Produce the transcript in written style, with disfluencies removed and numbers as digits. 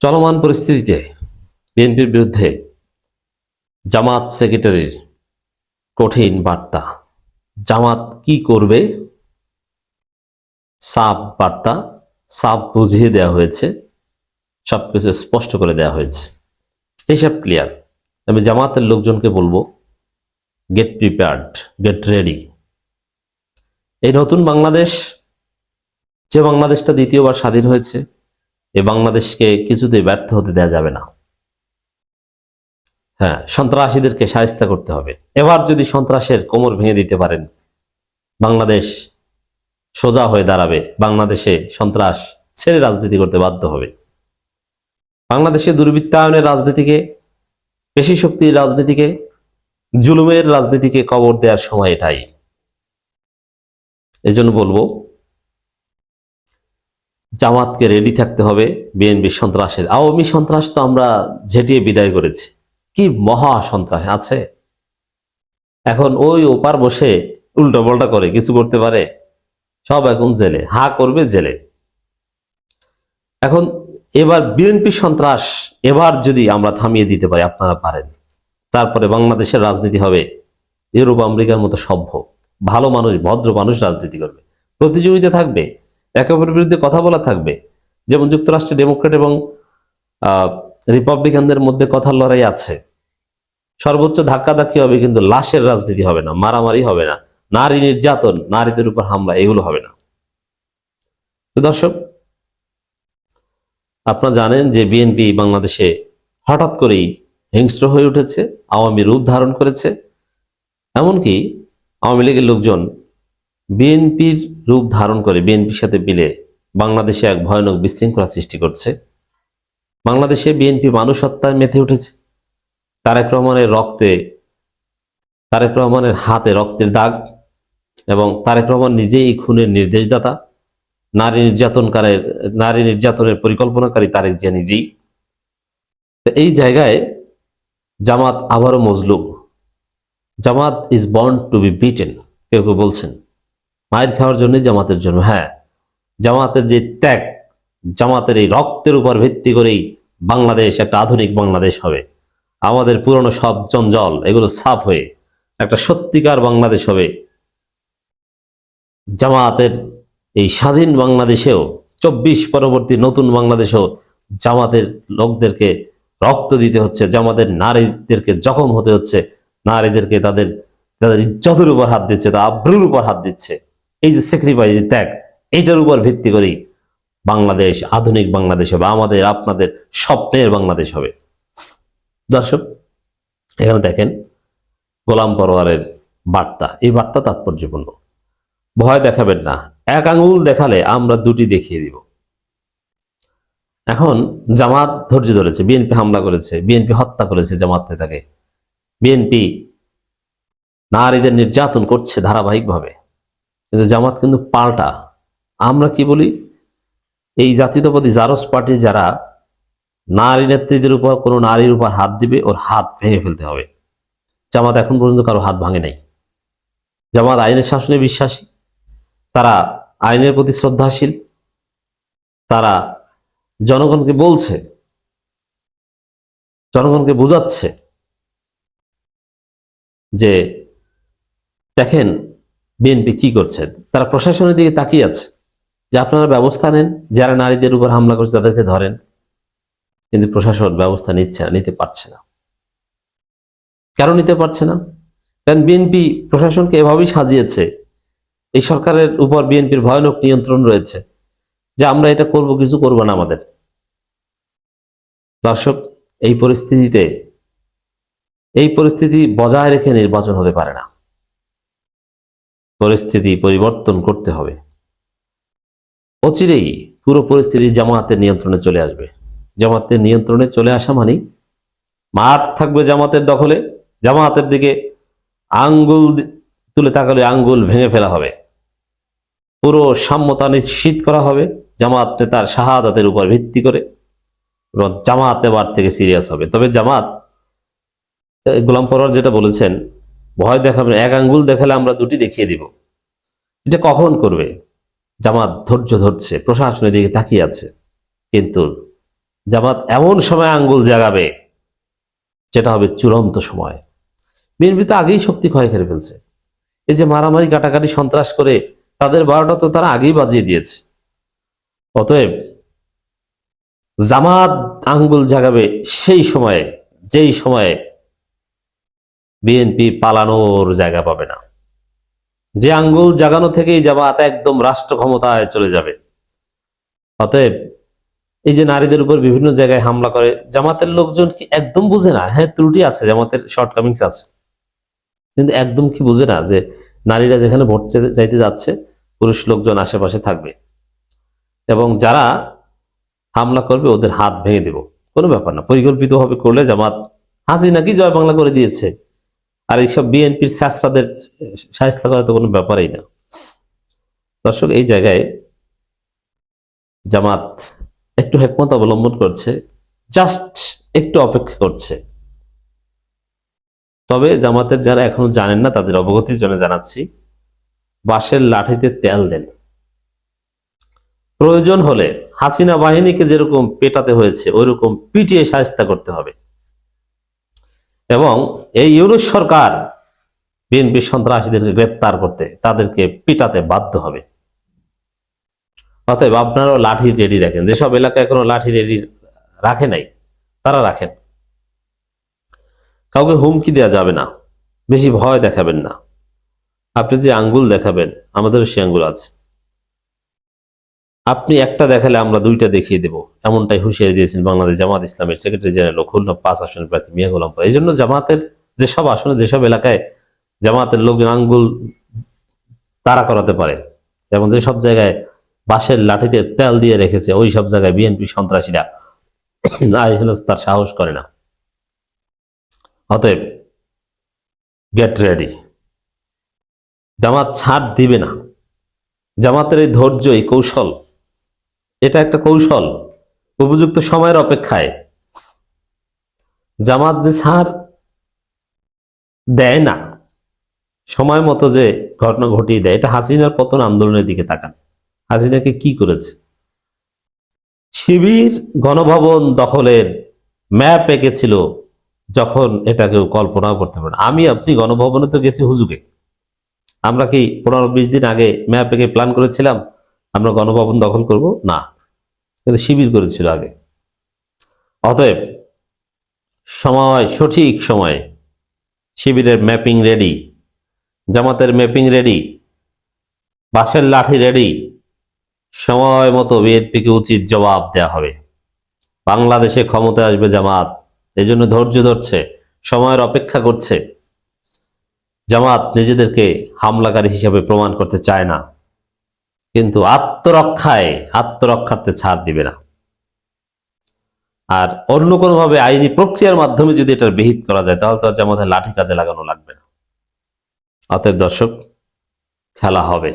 চলমান পরিস্থিতিতে বিএনপির বিরুদ্ধে জামাত সেক্রেটারির কঠিন বার্তা। জামাত কি করবে সাফ বার্তা, সাফ বুঝিয়ে দেওয়া হয়েছে, সবকিছু স্পষ্ট করে দেওয়া হয়েছে, এইসব ক্লিয়ার। আমি জামাতের লোকজনকে বলবো, গেট প্রিপেয়ার্ড, গেট রেডি। এই নতুন বাংলাদেশ, যে বাংলাদেশটা দ্বিতীয়বার স্বাধীন হয়েছে, এই বাংলাদেশকে কিছুতেই ব্যর্থ হতে দেওয়া যাবে না। হ্যাঁ, সন্ত্রাসীদেরকে শায়েস্তা করতে হবে। এবার যদি সন্ত্রাসের কোমর ভেঙে দিতে পারেন, বাংলাদেশ সোজা হয়ে দাঁড়াবে। বাংলাদেশে সন্ত্রাস ছেড়ে রাজনীতি করতে বাধ্য হবে। বাংলাদেশে দুর্বৃত্তায়নের রাজনীতিকে, পেশি শক্তির রাজনীতিকে, জুলুমের রাজনীতিকে কবর দেওয়ার সময় এটাই। এই জন্য বলবো, জামাতকে রেডি থাকতে হবে। বিএনপি সন্ত্রাসের, আওয়ামী সন্ত্রাস তো আমরা ঝেঁটিয়ে বিদায় করেছি। কি মহা সন্ত্রাস আছে এখন, ওই ওপার বসে উল্টা পাল্টা করে কিছু করতে পারে, সব এখন জেলে, হা করবে জেলে। এখন এবার বিএনপি সন্ত্রাস এবার যদি আমরা থামিয়ে দিতে পারি, আপনারা পারেন, তারপরে বাংলাদেশের রাজনীতি হবে ইউরোপ আমেরিকার মতো সভ্য। ভালো মানুষ, ভদ্র মানুষ রাজনীতি করবে, প্রতিযোগিতা থাকবে, একে অপরের বিরুদ্ধে কথা বলা থাকবে। যেমন যুক্তরাষ্ট্রে ডেমোক্রেট এবং রিপাবলিকানদের মধ্যে কথার লড়াই আছে, সর্বোচ্চ ধাক্কাধাক্কি হবে, কিন্তু লাশের রাজনীতি হবে না, মারামারি হবে না, নারী নির্যাতন, নারীদের উপর হামলা, এগুলো হবে না। তো দর্শক, আপনারা জানেন যে বিএনপি বাংলাদেশে হঠাৎ করেই হিংস্র হয়ে উঠেছে, আওয়ামী রূপ ধারণ করেছে। এমনকি আওয়ামী লীগের লোকজন বিএনপির রূপ ধারণ করে বিএনপির সাথে মিলে বাংলাদেশে এক ভয়ানক বিশৃঙ্খলা সৃষ্টি করছে। বাংলাদেশে বিএনপি মানুষ হত্যায় মেতে উঠেছে। তারেক রহমানের রক্তে, তারেক রহমানের হাতে রক্তের দাগ, এবং তারেক রহমান নিজেই খুনের নির্দেশদাতা, নারী নির্যাতনের পরিকল্পনাকারী তারেক জিয়া নিজেই। এই জায়গায় জামাত আবারও মজলুম। Jamaat is born to be beaten, কেউ কেউ বলছেন মায়ের খাওয়ার জন্য জামাতের জন্য। হ্যাঁ, জামাতের যে ত্যাগ, জামাতের এই রক্তের উপর ভিত্তি করেই বাংলাদেশ একটা আধুনিক বাংলাদেশ হবে। আমাদের পুরনো সব জঞ্জল এগুলো সাফ হয়ে একটা সত্যিকার বাংলাদেশ হবে। জামাতের এই স্বাধীন বাংলাদেশেও, 24 পরবর্তী নতুন বাংলাদেশেও জামাতের লোকদেরকে রক্ত দিতে হচ্ছে, জামাতের নারীদেরকে জখম হতে হচ্ছে, নারীদেরকে তাদের ইজ্জতের উপর হাত দিচ্ছে, তার আব্রুর উপর হাত দিচ্ছে। এই যে স্যাক্রিফাইস, ত্যাগ, এইটার উপর ভিত্তি করেই বাংলাদেশ আধুনিক বাংলাদেশ হবে, আমাদের আপনাদের স্বপ্নের বাংলাদেশ হবে। দর্শক, এখানে দেখেন গোলাম পরোয়ারের বার্তা। এই বার্তা তাৎপর্যপূর্ণ। ভয় দেখাবেন না, এক আঙুল দেখালে আমরা দুটি দেখিয়ে দিব। এখন জামাত ধৈর্য ধরেছে, বিএনপি হামলা করেছে, বিএনপি হত্যা করেছে জামাত নেতাকে, বিএনপি নারীদের নির্যাতন করছে ধারাবাহিকভাবে, কিন্তু জামাত কিন্তু পাল্টা। আমরা কি বলি, এই জাতীয়তাবাদী জারস পার্টি যারা নারী নেত্রীদের উপর, কোনো নারীর উপর হাত দিবে, ওর হাত ভেঙে ফেলতে হবে। জামাত এখন পর্যন্ত কারো হাত ভাঙে নাই। জামাত আইনের শাসনে বিশ্বাসী, তারা আইনের প্রতি শ্রদ্ধাশীল, তারা জনগণকে বলছে, জনগণকে বোঝাচ্ছে যে দেখেন বিএনপি কি করছে। তারা প্রশাসনের দিকে তাকিয়ে আছে যে আপনারা ব্যবস্থা নেন, যারা নারীদের উপর হামলা করছে তাদেরকে ধরেন। কিন্তু প্রশাসন ব্যবস্থা নিচ্ছে না, নিতে পারছে না। কেন নিতে পারছে না? কারণ বিএনপি প্রশাসনকে এভাবেই সাজিয়েছে, এই সরকারের উপর বিএনপির ভয়ানক নিয়ন্ত্রণ রয়েছে যে আমরা এটা করব, কিছু করবো না আমাদের। দর্শক, এই পরিস্থিতি বজায় রেখে নির্বাচন হতে পারে না। পরিস্থিতি পরিবর্তন করতে হবে। অচিরেই পুরো পরিস্থিতি জামাতের নিয়ন্ত্রণে চলে আসবে। জামাতের নিয়ন্ত্রণে চলে আসা মানে মাঠ থাকবে জামাতের দখলে, জামাতের দিকে আঙ্গুল তুলে তাকালে আঙ্গুল ভেঙে ফেলা হবে, পুরো সাম্যতা নিশ্চিত করা হবে জামাত নেতার শাহাদাতের উপর ভিত্তি করে, এবং জামাত এবার থেকে সিরিয়াস হবে। তবে জামাত, গোলাম পরোয়ার যেটা বলেছেন, ভয় দেখাবেন, এক আঙ্গুল দেখালে আমরা দুটি দেখিয়ে দিব, এটা কখন করবে? জামাত ধৈর্য ধরছে, প্রশাসনের দিকে তাকিয়ে আছে, কিন্তু জামাত এমন সময় আঙ্গুল জাগাবে যেটা হবে চূড়ান্ত সময়। বিএনপি তো আগেই শক্তি ক্ষয় করে ফেলছে। এই যে মারামারি কাটাকাটি সন্ত্রাস করে তাদের 12টা তো তারা আগেই বাজিয়ে দিয়েছে। অতএব জামাত আঙ্গুল জাগাবে সেই সময়ে, যেই সময়ে বিএনপি পালানোর জায়গা পাবে না। যে আঙ্গুল জাগানো থেকেই জামাত একদম রাষ্ট্র ক্ষমতায় চলে যাবে। অতএব এই যে নারীদের উপর বিভিন্ন জায়গায় হামলা করে, জামাতের লোকজন কি একদম বুঝে না? হ্যাঁ, ত্রুটি আছে, জামাতের শর্টকামিংস আছে, কিন্তু একদম কি বুঝে না যে নারীরা যেখানে ভোট চাইতে যাচ্ছে পুরুষ লোকজন আশেপাশে থাকবে এবং যারা হামলা করবে ওদের হাত ভেঙে দেব? কোনো ব্যাপার না, পরিকল্পিতভাবে করলে জামাত হাসিনা কি জয় বাংলা করে দিয়েছে। আর এইসব বিএনপির স্যাসরাদের শায়েস্তা করা তো কোনো ব্যাপারই না। দর্শক, এই জায়গায় জামাত একটু হিকমত অবলম্বন করছে, জাস্ট একটু অপেক্ষা করছে। তবে জামাতের যারা এখনো জানেন না তাদের অবগতির জন্য জানাচ্ছি, বাঁশের লাঠিতে তেল দেন। প্রয়োজন হলে হাসিনা বাহিনীকে যেরকম পেটাতে হয়েছে ওইরকম পিটিয়ে শায়েস্তা করতে হবে। এবং এই ইউনূস সরকার বিএনপি সন্ত্রাসীদেরকে গ্রেপ্তার করতে, তাদেরকে পিটাতে বাধ্য হবে। অতএব আপনারাও লাঠি রেডি রাখেন। যেসব এলাকায় এখনো লাঠি রেডি রাখে নাই তারা রাখেন। কাউকে হুমকি দেওয়া যাবে না, বেশি ভয় দেখাবেন না। আপনি যে আঙ্গুল দেখাবেন, আমাদেরও সে আঙ্গুল আছে। আপনি একটা দেখালে আমরা দুইটা দেখিয়ে দেব, এমনটাই হুঁশিয়ারি দিয়েছেন বাংলাদেশ জামাত ইসলামের সেক্রেটারি জেনারেল খুলনা 5 আসনের প্রার্থী মিয়া গোলাম। এই জন্য জামাতের যেসব আসনে, যেসব এলাকায় জামাতের লোকজন আঙ্গুল তাড়া করাতে পারে এবং যেসব জায়গায় বাঁশের লাঠিতে তেল দিয়ে রেখেছে, ওই সব জায়গায় বিএনপি সন্ত্রাসীরা তার সাহস করে না। অতএব গেট রেডি। জামাত ছাড় দিবে না। জামাতের এই ধৈর্য, এই কৌশল, এটা একটা কৌশল। উপযুক্ত সময়ের অপেক্ষায় জামাত যে ছাড় দেয় না, সময় মতো যে ঘটনা ঘটিয়ে দেয়, এটা হাসিনার পতন আন্দোলনের দিকে তাকান। হাসিনাকে কি করেছে? শিবির গণভবন দখলের ম্যাপ এঁকেছিল যখন এটা কেউ কল্পনাও করতে পারে। আমি আপনি গণভবনে তো গেছি হুজুগে। আমরা কি 15-20 দিন আগে ম্যাপ এঁকে প্ল্যান করেছিলাম আমরা গণভবন দখল করব? না, কিন্তু শিবির করেছিল আগে। অতএব সময়, সঠিক সময়ে শিবিরের ম্যাপিং রেডি, জামাতের ম্যাপিং রেডি, বাঁশের লাঠি রেডি। সময় মতো বিএনপিকে উচিত জবাব দেওয়া হবে। বাংলাদেশে ক্ষমতায় আসবে জামাত, এই জন্য ধৈর্য ধরছে, সময়ের অপেক্ষা করছে। জামাত নিজেদেরকে হামলাকারী হিসেবে প্রমাণ করতে চায় না, কিন্তু আত্মরক্ষার্থে ছাড় দিবে না। আর অন্য কোনোভাবে আইনি প্রক্রিয়ার মাধ্যমে যদি এটার বিহিত করা যায় তাহলে তো জামাতের লাঠি কাজে লাগানো লাগবে না। অতএব দর্শক, খেলা হবে।